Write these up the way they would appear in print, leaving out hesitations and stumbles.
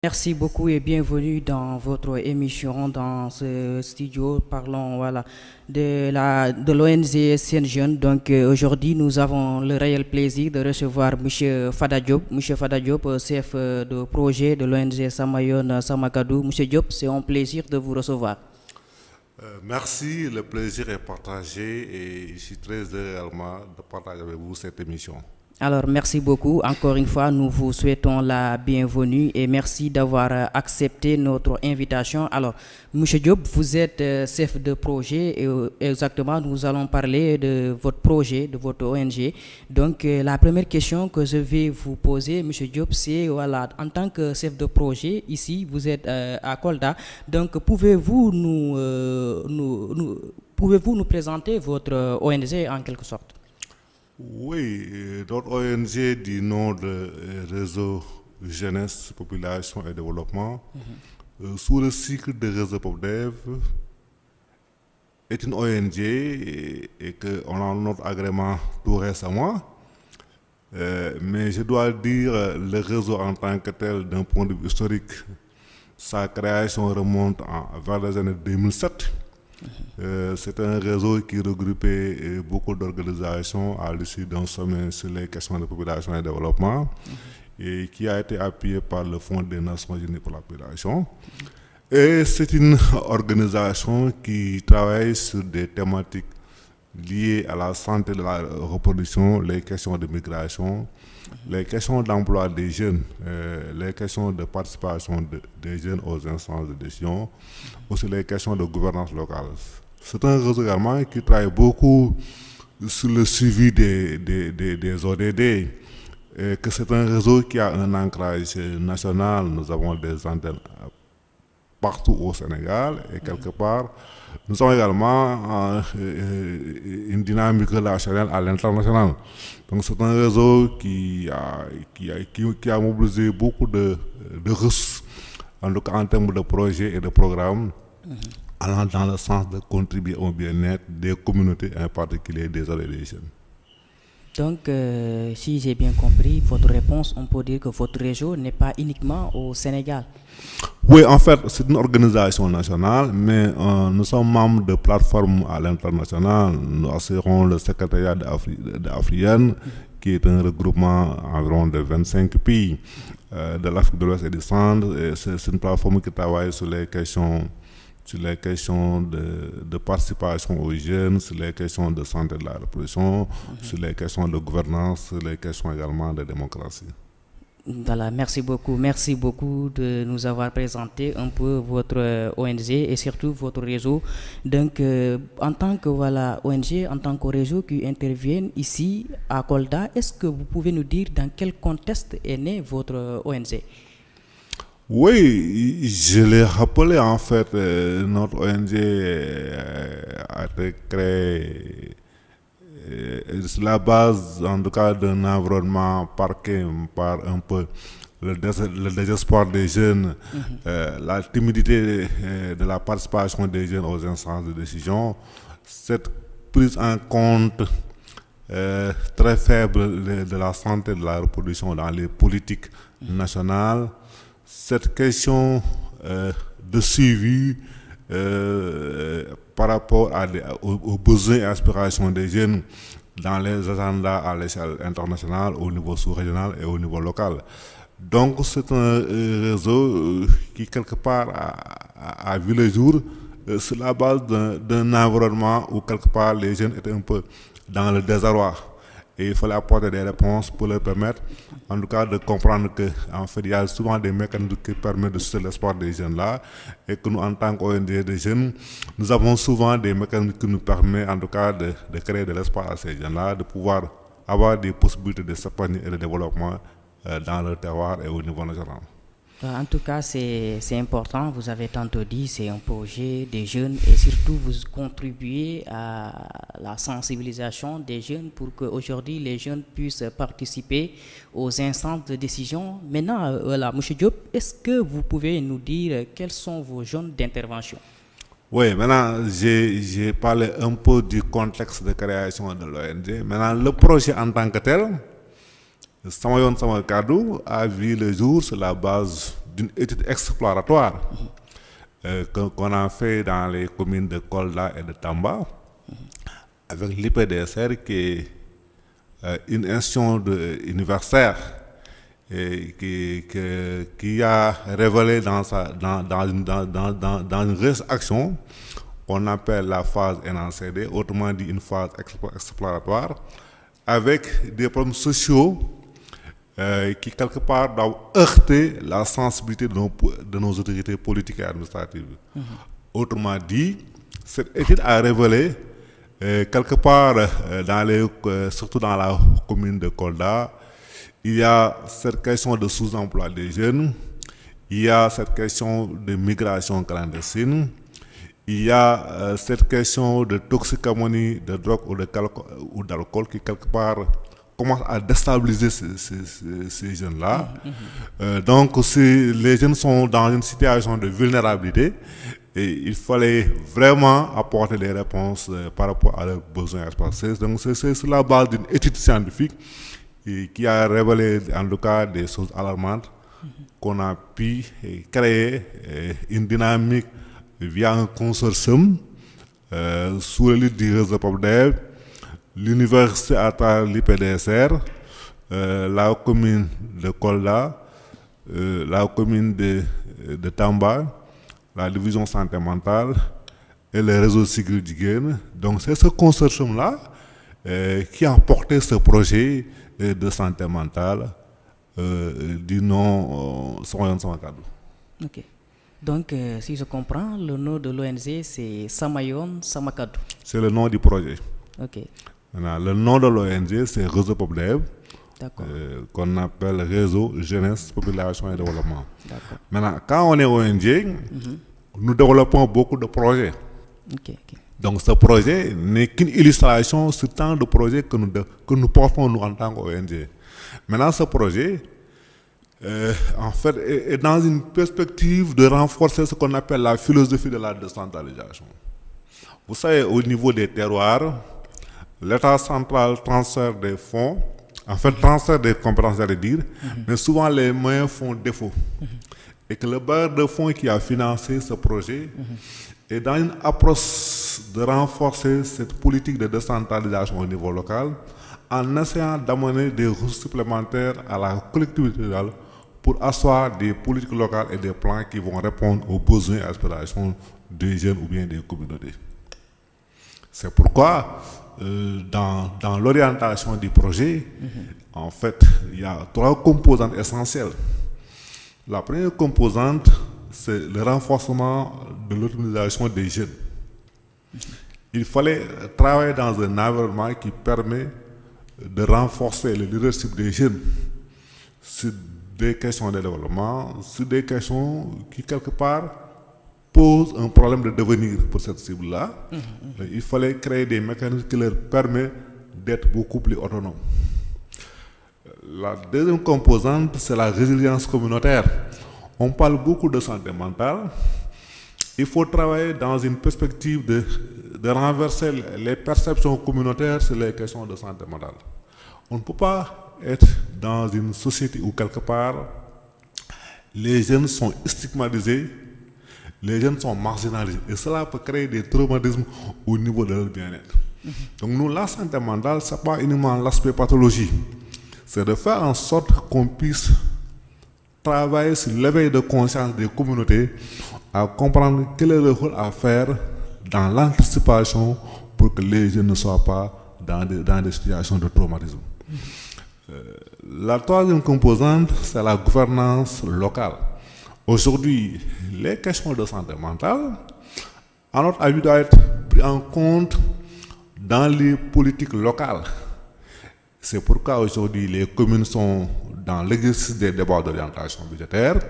Merci beaucoup et bienvenue dans votre émission dans ce studio. Parlons voilà de l'ONG Sen Jeunes. Donc aujourd'hui nous avons le réel plaisir de recevoir Monsieur Fada Diop. Monsieur Fada Diop, chef de projet de l'ONG Samayon Samakadou. Monsieur Diop, c'est un plaisir de vous recevoir. Merci, le plaisir est partagé et je suis très heureux également de partager avec vous cette émission. Alors, merci beaucoup. Encore une fois, nous vous souhaitons la bienvenue et merci d'avoir accepté notre invitation. Alors, M. Diop, vous êtes chef de projet et exactement, nous allons parler de votre projet, de votre ONG. Donc, la première question que je vais vous poser, M. Diop, c'est, voilà, en tant que chef de projet, ici, vous êtes à Kolda. Donc, pouvez-vous nous présenter votre ONG en quelque sorte? Oui, notre ONG du nom de Réseau Jeunesse, Population et Développement, sous le cycle de Réseau PopDev, est une ONG et qu'on a notre agrément tout récemment. Mais je dois dire, le réseau en tant que tel, d'un point de vue historique, sa création remonte vers les années 2007. C'est un réseau qui regroupait beaucoup d'organisations à l'issue d'un sommet sur les questions de population et développement et qui a été appuyé par le Fonds des Nations Unies pour la population. Et c'est une organisation qui travaille sur des thématiques liées à la santé de la reproduction, les questions de migration, les questions d'emploi des jeunes, les questions de participation des jeunes aux instances de décision, aussi les questions de gouvernance locale. C'est un réseau également qui travaille beaucoup sur le suivi des ODD, et que c'est un réseau qui a un ancrage national. Nous avons des antennes partout au Sénégal et quelque part, nous avons également une dynamique relationnelle à l'international. Donc c'est un réseau qui a mobilisé beaucoup de ressources, en tout cas en termes de projets et de programmes, allant dans le sens de contribuer au bien-être des communautés, en particulier des hommes et des jeunes. Donc, si j'ai bien compris votre réponse, on peut dire que votre réseau n'est pas uniquement au Sénégal. Oui, en fait, c'est une organisation nationale, mais nous sommes membres de plateformes à l'international. Nous assurons le secrétariat d'Afrienne, qui est un regroupement environ de 25 pays de l'Afrique de l'Ouest et du Centre. C'est une plateforme qui travaille sur les questions de participation aux jeunes, sur les questions de santé de la reproduction, sur les questions de gouvernance, sur les questions également de démocratie. Voilà, merci beaucoup de nous avoir présenté un peu votre ONG et surtout votre réseau. Donc, en tant que ONG, en tant que réseau qui intervient ici à Kolda, est-ce que vous pouvez nous dire dans quel contexte est née votre ONG? Oui, je l'ai rappelé en fait, notre ONG a été créée sur la base en tout cas d'un environnement marqué par un peu le désespoir des jeunes, la timidité de la participation des jeunes aux instances de décision, cette prise en compte très faible de la santé de la reproduction dans les politiques nationales, cette question de suivi par rapport aux besoins et aspirations des jeunes dans les agendas à l'échelle internationale, au niveau sous-régional et au niveau local. Donc c'est un réseau qui quelque part a vu le jour sur la base d'un environnement où quelque part les jeunes étaient un peu dans le désarroi. Et il fallait apporter des réponses pour leur permettre, en tout cas, de comprendre qu'en fait, il y a souvent des mécanismes qui permettent de susciter l'espoir des jeunes là, et que nous, en tant qu'ONG des jeunes, nous avons souvent des mécanismes qui nous permettent, en tout cas, de créer de l'espoir à ces jeunes là, de pouvoir avoir des possibilités de s'épanouir et de développement dans leur terroir et au niveau national. En tout cas, c'est important, vous avez tantôt dit, c'est un projet des jeunes et surtout vous contribuez à la sensibilisation des jeunes pour qu'aujourd'hui les jeunes puissent participer aux instances de décision. Maintenant, voilà, M. Diop, est-ce que vous pouvez nous dire quelles sont vos zones d'intervention? Oui, maintenant j'ai parlé un peu du contexte de création de l'ONG. Maintenant, le projet en tant que tel, Samayon Samakadou a vu le jour sur la base d'une étude exploratoire qu'on a fait dans les communes de Kolda et de Tamba, avec l'IPDSR qui est une institution universitaire et qui a révélé dans une récente action qu'on appelle la phase NACD, autrement dit une phase exploratoire, avec des problèmes sociaux qui quelque part doivent heurter la sensibilité de nos autorités politiques et administratives. Autrement dit, cette étude a révélé quelque part, surtout dans la commune de Kolda, il y a cette question de sous-emploi des jeunes, il y a cette question de migration clandestine, il y a cette question de toxicomanie, de drogue ou d'alcool qui quelque part commence à déstabiliser ces jeunes-là. Donc, si les jeunes sont dans une situation de vulnérabilité, et il fallait vraiment apporter des réponses par rapport à leurs besoins. Donc, c'est sur la base d'une étude scientifique qui a révélé en tout cas des choses alarmantes qu'on a pu créer une dynamique via un consortium sous le lead du réseau POPDEV, l'université à travers l'IPDSR, la commune de Kolda, la commune de Tamba, la division santé mentale et le réseau Sigrid Jigéen. Donc c'est ce consortium-là qui a porté ce projet de santé mentale du nom Soyon Samakadou. Ok. Donc, si je comprends, le nom de l'ONG, c'est Samayon Samakadou. C'est le nom du projet. Ok. Maintenant, le nom de l'ONG, c'est Réseau POPDEV, qu'on appelle Réseau Jeunesse, Population et Développement. Maintenant, quand on est ONG, nous développons beaucoup de projets. Donc, ce projet n'est qu'une illustration sur tant de projets que nous portons nous en tant qu'ONG. Maintenant, ce projet, en fait, est dans une perspective de renforcer ce qu'on appelle la philosophie de la décentralisation. Vous savez, au niveau des terroirs, l'État central transfère des fonds, en fait, transfère des compétences, j'allais dire, mais souvent les moyens font défaut. Et que le bailleur de fonds qui a financé ce projet est dans une approche de renforcer cette politique de décentralisation au niveau local en essayant d'amener des ressources supplémentaires à la collectivité locale pour asseoir des politiques locales et des plans qui vont répondre aux besoins et aspirations des jeunes ou bien des communautés. C'est pourquoi, dans l'orientation du projet, en fait, il y a 3 composantes essentielles. La première composante, c'est le renforcement de l'autonomisation des jeunes. Il fallait travailler dans un environnement qui permet de renforcer le leadership des jeunes sur des questions de développement, sur des questions qui, quelque part, posent un problème de devenir pour cette cible-là. Il fallait créer des mécanismes qui leur permettent d'être beaucoup plus autonomes. La deuxième composante, c'est la résilience communautaire. On parle beaucoup de santé mentale. Il faut travailler dans une perspective de renverser les perceptions communautaires sur les questions de santé mentale. On ne peut pas être dans une société où quelque part les jeunes sont stigmatisés, les jeunes sont marginalisés. Et cela peut créer des traumatismes au niveau de leur bien-être. Donc nous, la santé mentale, ce n'est pas uniquement l'aspect pathologie. C'est de faire en sorte qu'on puisse travailler sur l'éveil de conscience des communautés à comprendre quel est le rôle à faire dans l'anticipation pour que les jeunes ne soient pas dans des situations de traumatisme. La troisième composante, c'est la gouvernance locale. Aujourd'hui, les questions de santé mentale, à notre avis, doivent être prises en compte dans les politiques locales. C'est pourquoi aujourd'hui, les communes sont dans l'exercice des débats d'orientation budgétaire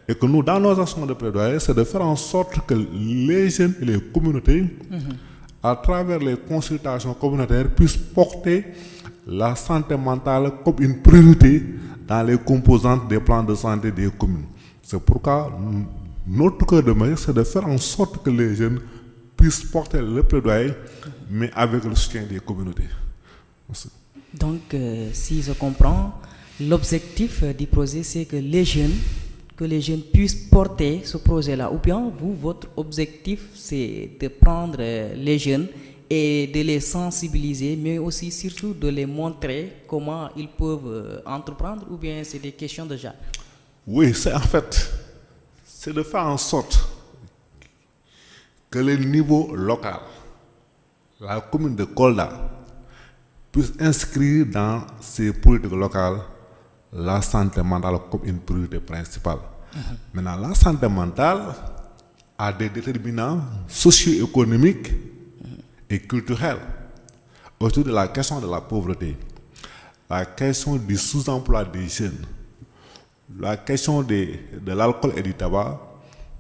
et que nous, dans nos actions de plaidoyer, c'est de faire en sorte que les jeunes et les communautés, à travers les consultations communautaires, puissent porter la santé mentale comme une priorité dans les composantes des plans de santé des communes. C'est pourquoi notre cœur de mesure, c'est de faire en sorte que les jeunes puissent porter le plaidoyer, mais avec le soutien des communautés. Merci. Donc, si je comprends, l'objectif du projet, c'est que les jeunes que les jeunes puissent porter ce projet-là? Ou bien vous, votre objectif, c'est de prendre les jeunes et de les sensibiliser, mais aussi surtout de les montrer comment ils peuvent entreprendre, ou bien c'est des questions de genre? Oui, c'est en fait, c'est de faire en sorte que le niveau local, la commune de Kolda, puisse inscrire dans ses politiques locales la santé mentale comme une priorité principale. Maintenant, la santé mentale a des déterminants socio-économiques et culturels autour de la question de la pauvreté, la question du sous-emploi des jeunes, la question de l'alcool et du tabac.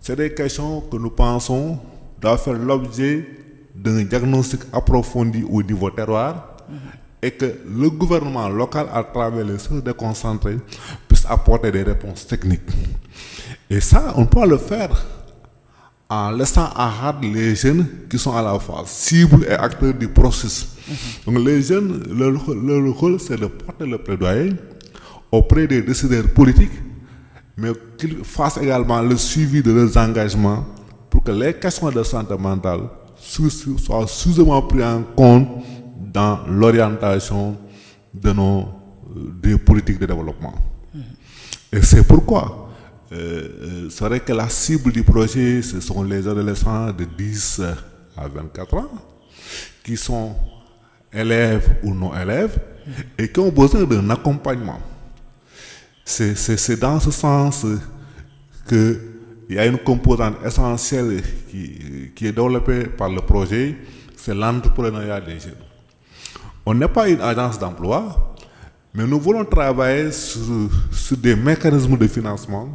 C'est des questions que nous pensons doivent faire l'objet d'un diagnostic approfondi au niveau terroir, et que le gouvernement local, à travers les sources déconcentrées, puisse apporter des réponses techniques. Et ça, on peut le faire en laissant à rade les jeunes qui sont à la fois cibles et acteurs du processus. Donc les jeunes, leur rôle, c'est de porter le plaidoyer auprès des décideurs politiques, mais qu'ils fassent également le suivi de leurs engagements pour que les questions de santé mentale soient suffisamment prises en compte dans l'orientation des politiques de développement. Et c'est pourquoi c'est vrai que la cible du projet, ce sont les adolescents de 10 à 24 ans qui sont élèves ou non élèves et qui ont besoin d'un accompagnement. C'est dans ce sens qu'il y a une composante essentielle qui est développée par le projet, c'est l'entrepreneuriat des jeunes. On n'est pas une agence d'emploi, mais nous voulons travailler sur des mécanismes de financement,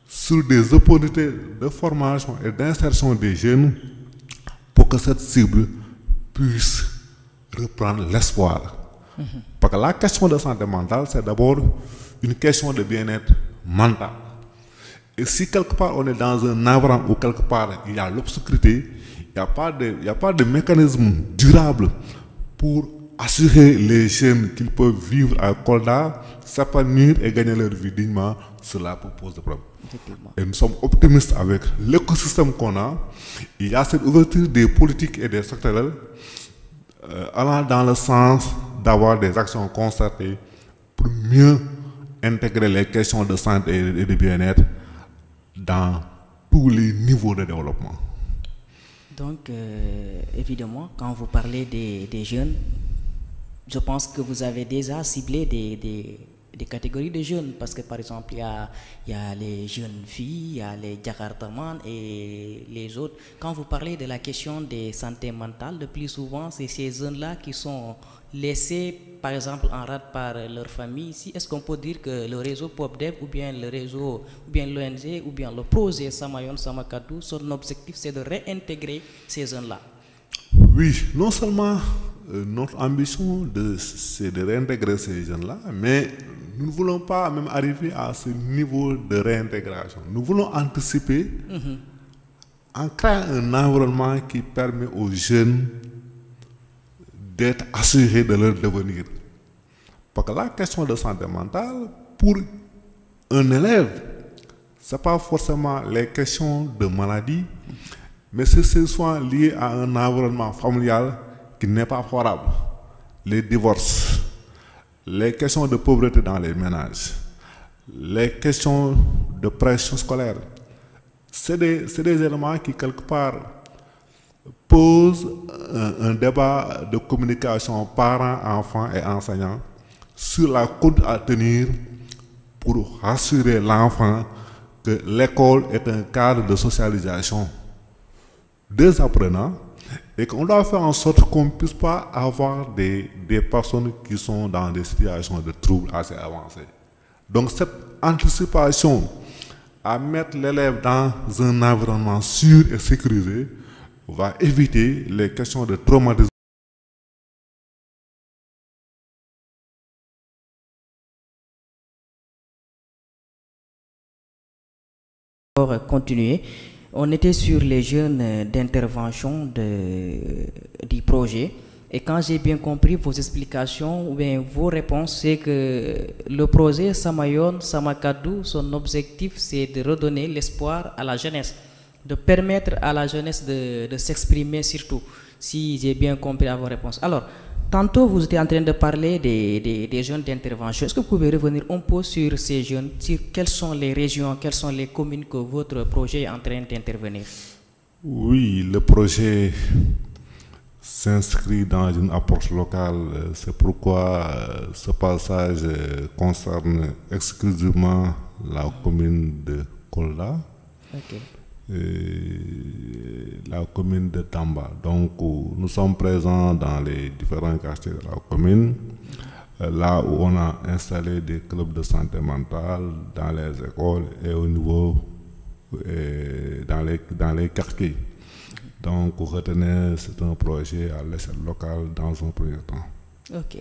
sur des opportunités de formation et d'insertion des jeunes pour que cette cible puisse reprendre l'espoir. Parce que la question de santé mentale, c'est d'abord une question de bien-être mental. Et si quelque part on est dans un environnement où quelque part il y a l'obscurité, il n'y a pas de mécanisme durable pour assurer les jeunes qu'ils peuvent vivre à Kolda, s'épanouir et gagner leur vie dignement, cela pose des problèmes. Et nous sommes optimistes avec l'écosystème qu'on a. Il y a cette ouverture des politiques et des secteurs allant dans le sens d'avoir des actions concertées pour mieux intégrer les questions de santé et de bien-être dans tous les niveaux de développement. Donc, évidemment, quand vous parlez des jeunes, je pense que vous avez déjà ciblé des catégories de jeunes, parce que par exemple, il y a les jeunes filles, il y a les Jakartaman et les autres. Quand vous parlez de la question des santé mentale, le plus souvent, c'est ces jeunes-là qui sont laissés, par exemple, en rade par leur famille. Ici, est-ce qu'on peut dire que le réseau PopDev ou bien le réseau, ou bien l'ONG, ou bien le projet Samayon Samakadou, son objectif, c'est de réintégrer ces jeunes-là? Oui, non seulement notre ambition, c'est de réintégrer ces jeunes-là, mais nous ne voulons pas même arriver à ce niveau de réintégration. Nous voulons anticiper en créant un environnement qui permet aux jeunes d'être assurés de leur devenir. Parce que la question de santé mentale, pour un élève, ce n'est pas forcément les questions de maladie, mais c'est souvent lié à un environnement familial qui n'est pas favorable. Les divorces, les questions de pauvreté dans les ménages, les questions de pression scolaire, c'est des éléments qui, quelque part, posent un débat de communication parents, enfants et enseignants sur la conduite à tenir pour rassurer l'enfant que l'école est un cadre de socialisation des apprenants et qu'on doit faire en sorte qu'on ne puisse pas avoir des personnes qui sont dans des situations de troubles assez avancés. Donc cette anticipation à mettre l'élève dans un environnement sûr et sécurisé va éviter les questions de traumatisme. Pour continuer, on était sur les jeunes d'intervention du projet. Et quand j'ai bien compris vos explications ou bien vos réponses, c'est que le projet Samayon Samakadou, son objectif c'est de redonner l'espoir à la jeunesse, de permettre à la jeunesse de s'exprimer surtout, si j'ai bien compris à vos réponses. Alors, tantôt vous étiez en train de parler des jeunes d'intervention. Est-ce que vous pouvez revenir un peu sur ces jeunes, sur quelles sont les régions, quelles sont les communes que votre projet est en train d'intervenir? Oui, le projet s'inscrit dans une approche locale. C'est pourquoi ce passage concerne exclusivement la commune de Kolda. Ok. La commune de Tamba. Donc, nous sommes présents dans les différents quartiers de la commune, là où on a installé des clubs de santé mentale dans les écoles et au niveau dans les quartiers. Donc, retenez, c'est un projet à l'échelle locale dans un premier temps. Ok.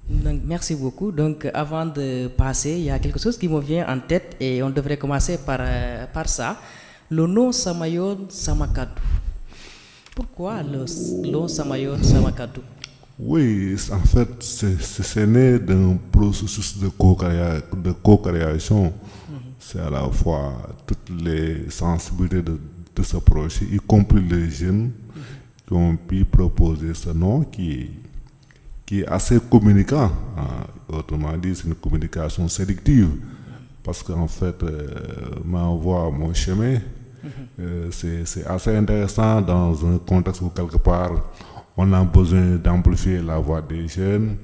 Donc, merci beaucoup. Donc, avant de passer, il y a quelque chose qui me vient en tête et on devrait commencer par ça. Le nom Samayon Samakadou. Pourquoi le nom Samayon Samakadou? Oui, en fait, c'est né d'un processus de co-création. C'est à la fois toutes les sensibilités de ce projet, y compris les jeunes qui ont pu proposer ce nom qui est assez communicant. Autrement dit, c'est une communication sélective. Parce qu'en fait, ma voix, mon chemin, c'est assez intéressant dans un contexte où quelque part, on a besoin d'amplifier la voix des jeunes,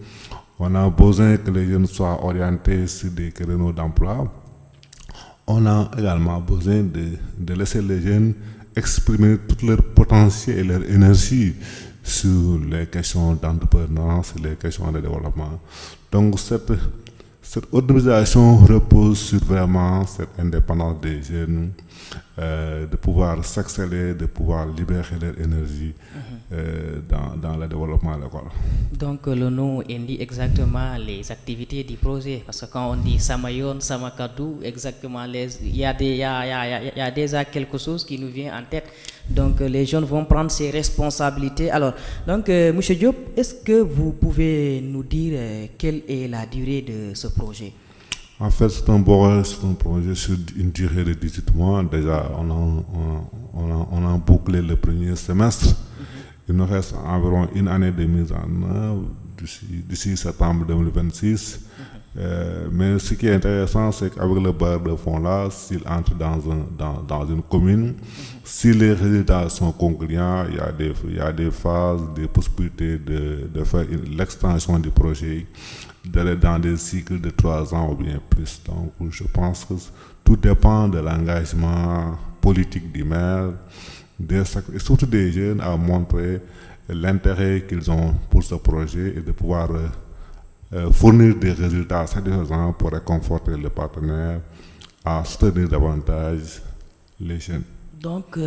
on a besoin que les jeunes soient orientés sur des créneaux d'emploi, on a également besoin de laisser les jeunes exprimer tout leur potentiel et leur énergie sur les questions d'entrepreneuriat, sur les questions de développement. Donc cette organisation repose sur vraiment cette indépendance des jeunes, de pouvoir s'exceller, de pouvoir libérer leur énergie dans le développement local. Donc le nom indique exactement les activités du projet, parce que quand on dit Samayon, Samakadou, exactement, il y a déjà quelque chose qui nous vient en tête. Donc les jeunes vont prendre ces responsabilités. Alors, donc M. Diop, est-ce que vous pouvez nous dire quelle est la durée de ce projet? En fait, c'est un projet sur une durée de 18 mois. Déjà, on a bouclé le premier semestre. Il nous reste environ une année de mise en œuvre d'ici septembre 2026. Mais ce qui est intéressant, c'est qu'avec le bailleur de fonds-là, s'il entre dans une commune, si les résultats sont concluants, il y a des phases, des possibilités de faire l'extension du projet, d'aller dans des cycles de 3 ans ou bien plus. Donc, je pense que tout dépend de l'engagement politique du maire, et surtout des jeunes, à montrer l'intérêt qu'ils ont pour ce projet et de pouvoir fournir des résultats satisfaisants pour réconforter les partenaires à soutenir davantage les jeunes. Donc,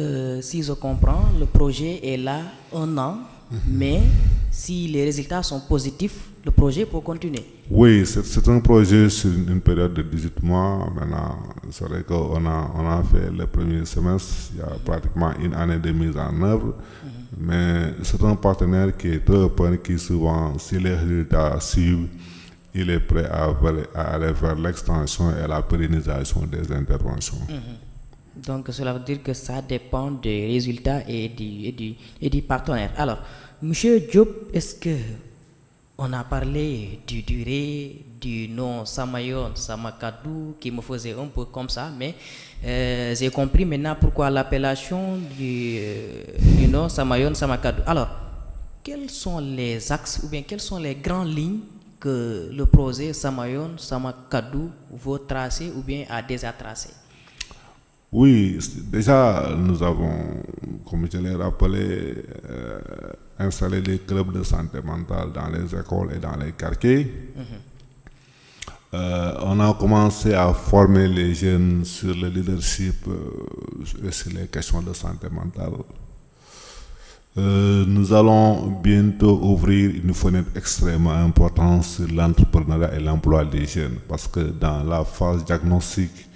si je comprends, le projet est là 1 an, mais si les résultats sont positifs, le projet peut continuer. Oui, c'est un projet sur une période de 18 mois. Maintenant, c'est vrai qu'on a fait le premier semestre, il y a pratiquement une année de mise en œuvre. Mais c'est un partenaire qui est très open, qui souvent, si les résultats suivent, il est prêt à aller vers l'extension et la pérennisation des interventions. Donc cela veut dire que ça dépend des résultats et du partenaire. Alors, M. Diop, est-ce que on a parlé du durée, du nom Samayon, Samakadou, qui me faisait un peu comme ça, mais j'ai compris maintenant pourquoi l'appellation du nom Samayon, Samakadou. Alors, quels sont les axes ou bien quelles sont les grandes lignes que le projet Samayon, Samakadou veut tracer ou bien a déjà tracé? Oui, déjà nous avons, comme je l'ai rappelé, installé des clubs de santé mentale dans les écoles et dans les quartiers. On a commencé à former les jeunes sur le leadership et sur les questions de santé mentale. Nous allons bientôt ouvrir une fenêtre extrêmement importante sur l'entrepreneuriat et l'emploi des jeunes, parce que dans la phase diagnostique,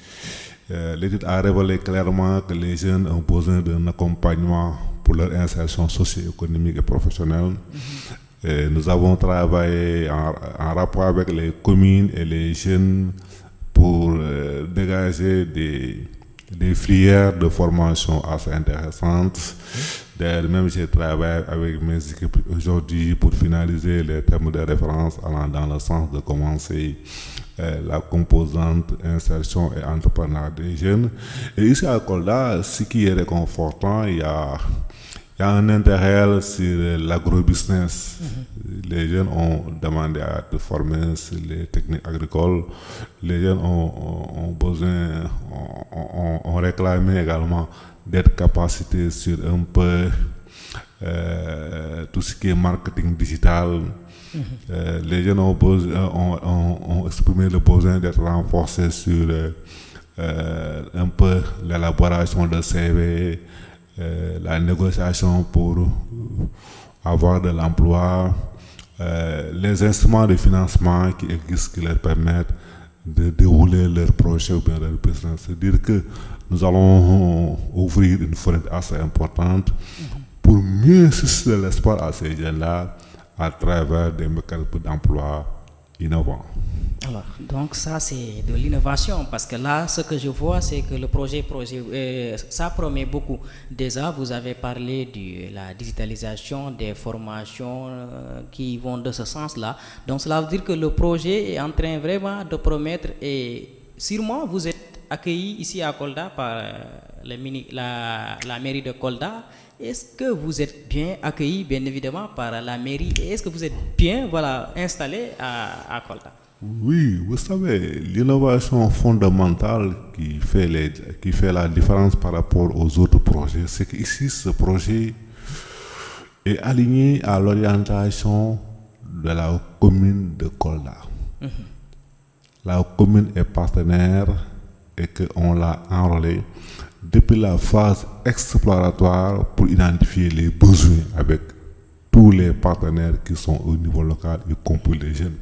l'étude a révélé clairement que les jeunes ont besoin d'un accompagnement pour leur insertion socio-économique et professionnelle. Et nous avons travaillé en rapport avec les communes et les jeunes pour dégager des filières de formation assez intéressantes. D'ailleurs, même j'ai travaillé avec mes équipes aujourd'hui pour finaliser les termes de référence allant dans le sens de commencer la composante insertion et entrepreneuriat des jeunes. Et ici à Kolda, ce qui est réconfortant, il y a un intérêt sur l'agrobusiness. Les jeunes ont demandé à être formés sur les techniques agricoles. Les jeunes ont besoin, ont réclamé également d'être capacités sur un peu tout ce qui est marketing digital. Les jeunes ont exprimé le besoin d'être renforcés sur un peu l'élaboration de CV, la négociation pour avoir de l'emploi, les instruments de financement qui existent, qui leur permettent de dérouler leur projet ou bien leur business. C'est-à-dire que nous allons ouvrir une fenêtre assez importante pour mieux susciter l'espoir à ces jeunes-là à travers des mécanismes d'emploi innovants. Alors, donc ça c'est de l'innovation parce que là ce que je vois c'est que le projet ça promet beaucoup. Déjà vous avez parlé de la digitalisation des formations qui vont de ce sens-là. Donc cela veut dire que le projet est en train vraiment de promettre et sûrement vous êtes accueillis ici à Kolda par la mairie de Kolda. Est-ce que vous êtes bien accueillis bien évidemment par la mairie et est-ce que vous êtes bien installé à Kolda? Oui, vous savez, l'innovation fondamentale qui fait la différence par rapport aux autres projets, c'est qu'ici, ce projet est aligné à l'orientation de la commune de Kolda. La commune est partenaire et qu'on l'a enrôlé depuis la phase exploratoire pour identifier les besoins avec tous les partenaires qui sont au niveau local, y compris les jeunes.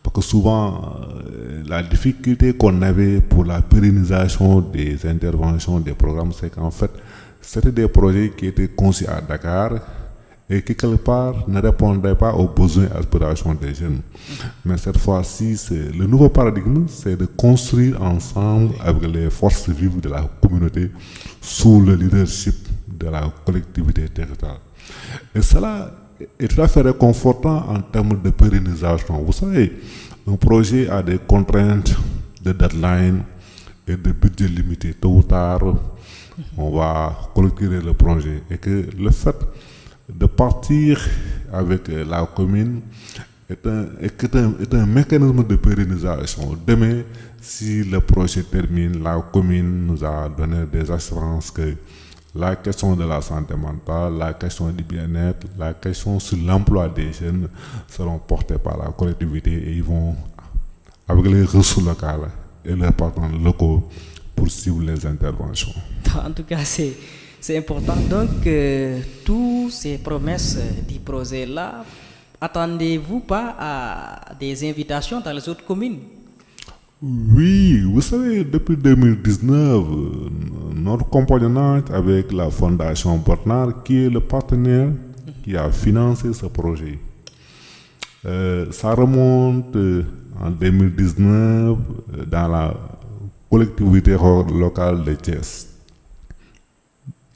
Parce que souvent, la difficulté qu'on avait pour la pérennisation des interventions, des programmes, c'est qu'en fait, c'était des projets qui étaient conçus à Dakar et qui, quelque part, ne répondaient pas aux besoins et aspirations des jeunes. Mais cette fois-ci, le nouveau paradigme, c'est de construire ensemble avec les forces vives de la communauté sous le leadership de la collectivité territoriale. Et cela est tout à fait réconfortant en termes de pérennisation. Vous savez, un projet a des contraintes de deadline et de budget limité. Tôt ou tard, on va clôturer le projet. Et que le fait de partir avec la commune est un mécanisme de pérennisation. Demain, si le projet termine, la commune nous a donné des assurances que la question de la santé mentale, la question du bien-être, la question sur l'emploi des jeunes seront portées par la collectivité et ils vont, avec les ressources locales et les partenaires locaux, poursuivre les interventions. En tout cas, c'est important. Donc, toutes ces promesses du projet-là, attendez-vous pas à des invitations dans les autres communes? Oui, vous savez, depuis 2019, notre compagnonnage avec la Fondation Bernard, qui est le partenaire qui a financé ce projet, ça remonte en 2019 dans la collectivité locale de Thiès,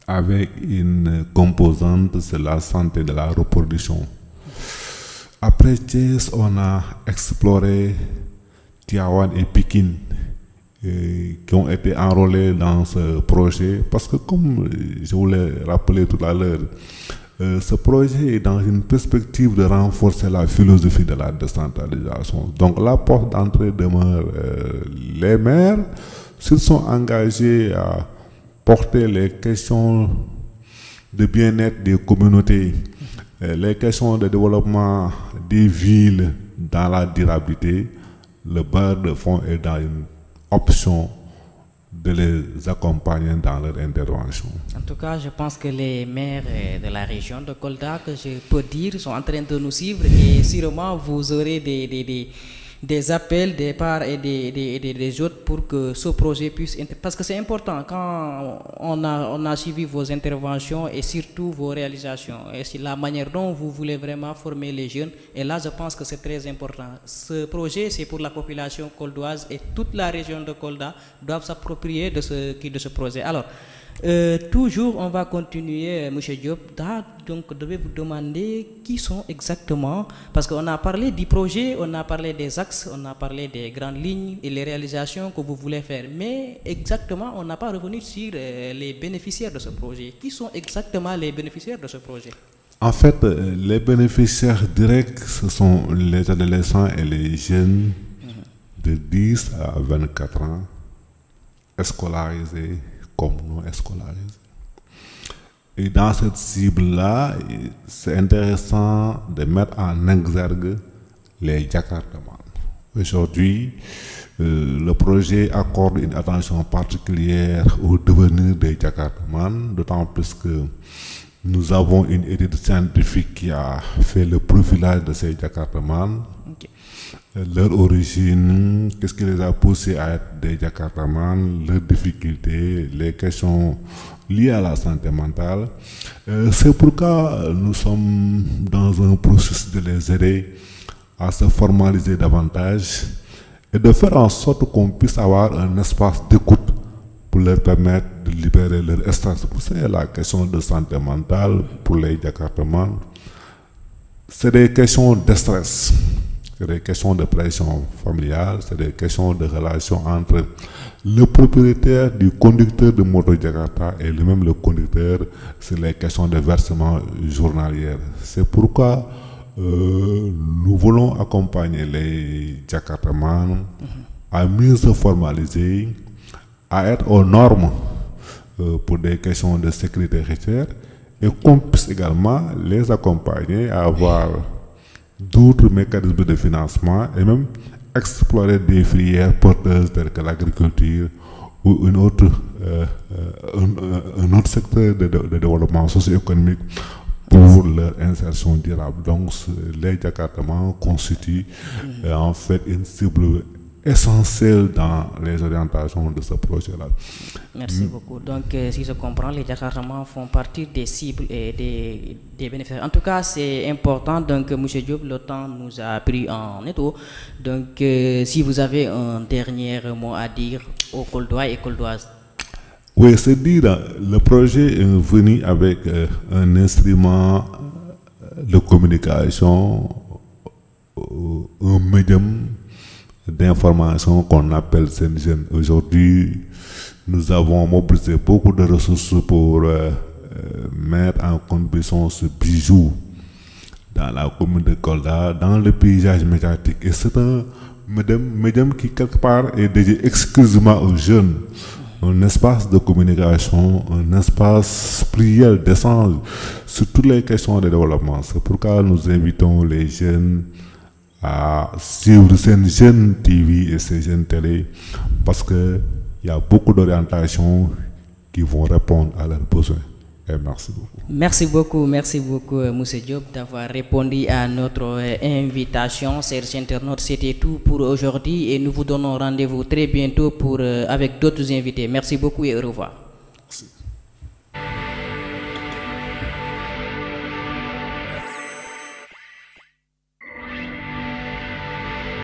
avec une composante, c'est la santé de la reproduction. Après Thiès, on a exploré Tiawan et Pikine qui ont été enrôlés dans ce projet parce que comme je vous l'ai rappelé tout à l'heure, ce projet est dans une perspective de renforcer la philosophie de la décentralisation. Donc la porte d'entrée demeure les maires, s'ils sont engagés à porter les questions de bien-être des communautés, les questions de développement des villes dans la durabilité. Le bailleur de fonds est dans une option de les accompagner dans leur intervention. En tout cas, je pense que les maires de la région de Kolda, que je peux dire, sont en train de nous suivre et sûrement vous aurez des appels des parts et des autres pour que ce projet puisse... Parce que c'est important, quand on a suivi vos interventions et surtout vos réalisations, et sur la manière dont vous voulez vraiment former les jeunes, et là je pense que c'est très important. Ce projet, c'est pour la population coldoise et toute la région de Kolda doivent s'approprier de ce projet. Alors, toujours, on va continuer, M. Diop. Donc, je vais vous demander qui sont exactement, parce qu'on a parlé du projet, on a parlé des axes, on a parlé des grandes lignes et les réalisations que vous voulez faire. Mais exactement, on n'a pas revenu sur les bénéficiaires de ce projet. Qui sont exactement les bénéficiaires de ce projet? En fait, les bénéficiaires directs, ce sont les adolescents et les jeunes de 10 à 24 ans, scolarisés comme non scolarisés. Et dans cette cible-là, c'est intéressant de mettre en exergue les Jakartamans. Aujourd'hui, le projet accorde une attention particulière au devenir des Jakartamans, d'autant plus que nous avons une étude scientifique qui a fait le profilage de ces Jakartamans. Okay. Leur origine, qu'est-ce qui les a poussés à être des Jakartamans, leurs difficultés, les questions liées à la santé mentale. C'est pourquoi nous sommes dans un processus de les aider à se formaliser davantage et de faire en sorte qu'on puisse avoir un espace d'écoute pour leur permettre de libérer leur stress. C'est la question de santé mentale pour les Jakartamans. C'est des questions de stress. C'est des questions de pression familiale, c'est des questions de relation entre le propriétaire du conducteur de moto Jakarta et lui-même le conducteur, c'est les questions de versement journalier. C'est pourquoi nous voulons accompagner les Jakartamans à mieux se formaliser, à être aux normes pour des questions de sécurité routière et qu'on puisse également les accompagner à avoir d'autres mécanismes de financement et même explorer des filières porteuses telles que l'agriculture ou un autre secteur de développement socio-économique pour leur insertion durable. Donc les Jakartamans constituent en fait une cible essentielle dans les orientations de ce projet-là. Merci beaucoup. Donc, si je comprends, les Jakartamans font partie des cibles et des bénéficiaires. En tout cas, c'est important. Donc, M. Diop, le temps nous a pris en étau. Donc, si vous avez un dernier mot à dire aux Koldois et Koldoises. Oui, c'est dire, le projet est venu avec un instrument de communication, un médium d'information qu'on appelle Sengen. Aujourd'hui, nous avons mobilisé beaucoup de ressources pour mettre en contribution ce bijou dans la commune de Kolda, dans le paysage médiatique. Et c'est un médium qui, quelque part, est dédié exclusivement aux jeunes. Un espace de communication, un espace pluriel d'échange sur toutes les questions de développement. C'est pourquoi nous invitons les jeunes à suivre ces jeunes TV et ces jeunes télé parce qu'il y a beaucoup d'orientations qui vont répondre à leurs besoins. Et merci beaucoup. Merci beaucoup, M. Diop, d'avoir répondu à notre invitation. Chers internautes, c'était tout pour aujourd'hui et nous vous donnons rendez-vous très bientôt avec d'autres invités. Merci beaucoup et au revoir. Merci.